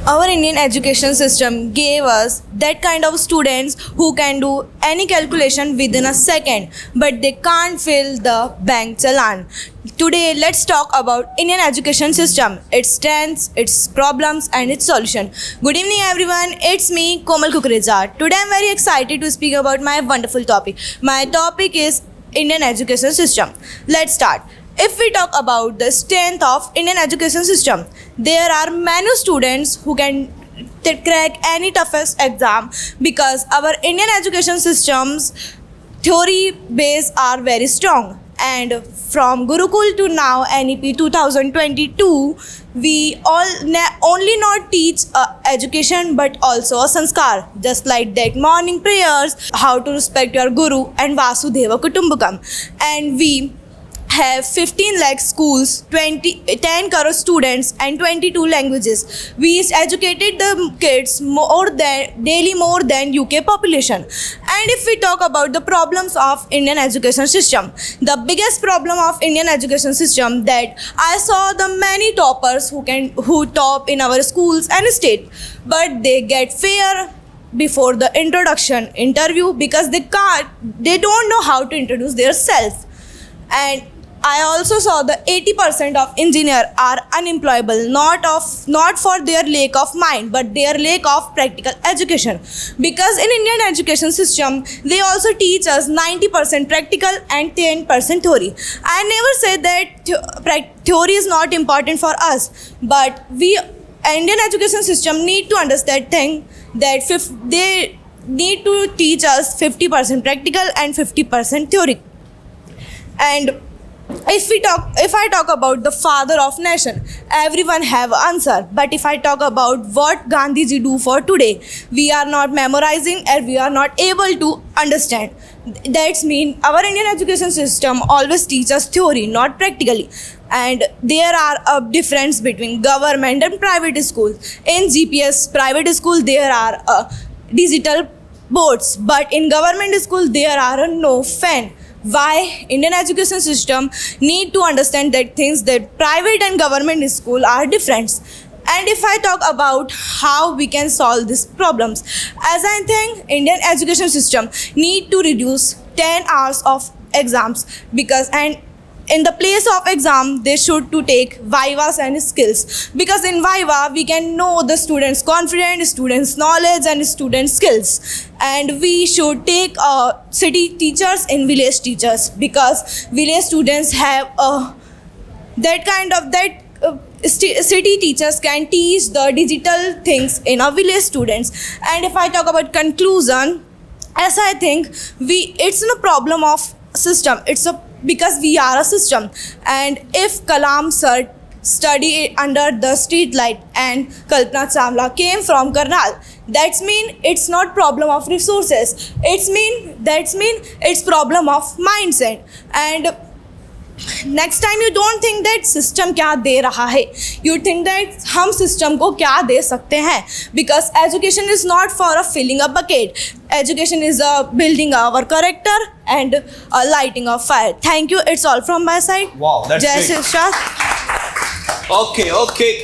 Our Indian education system gave us that kind of students who can do any calculation within a second, but they can't fill the bank challan. Today, let's talk about Indian education system, its strengths, its problems, and its solution. Good evening, everyone. It's me, Komal Kukreja. Today, I'm very excited to speak about my wonderful topic. My topic is Indian education system. Let's start. If we talk about the strength of Indian education system, there are many students who can crack any toughest exam because our Indian education systems theory base are very strong. And from Gurukul to now NEP 2022, we only not teach education but also a sanskar, just like that morning prayers, how to respect your guru, and Vasudhaiva Kutumbakam. And we have 15 lakh schools, 10 crore students, and 22 languages. We educated the kids more than UK population. And if we talk about the problems of Indian education system, the biggest problem of Indian education system that I saw the many toppers who top in our schools and state, but they get fair before the introduction interview because they don't know how to introduce themselves. And I also saw the 80% of engineers are unemployable, not for their lack of mind, but their lack of practical education. Because in Indian education system, they also teach us 90% practical and 10% theory. I never said that theory is not important for us, but Indian education system need to understand thing that they need to teach us 50% practical and 50% theory. And if I talk about the father of nation, everyone have answer. But if I talk about what Gandhiji do for today, we are not memorizing and we are not able to understand. That's mean our Indian education system always teaches theory, not practically. And there are a difference between government and private schools. In GPS private school there are digital boards, but in government school there are no fan. Why Indian education system need to understand that things that private and government school are different. And if I talk about how we can solve these problems, as I think Indian education system need to reduce 10 hours of exams and in the place of exam, they should to take vivas and skills, because in viva we can know the students' confidence, students' knowledge, and students' skills. And we should take city teachers and village teachers, because village students have city teachers can teach the digital things in our village students. And if I talk about conclusion, as I think it's no problem of system, because we are a system. And if Kalam sir studied under the street light and Kalpana Chawla came from Karnal, that's mean it's not problem of resources, that's mean it's problem of mindset. And next time you don't think that system क्या दे रहा है, you think that हम system को क्या दे सकते हैं, because education is not for a filling a bucket. Education is building our character and lighting a fire. Thank you. It's all from my side. Wow, that's Jai great. Shri Krishna. Okay, cool.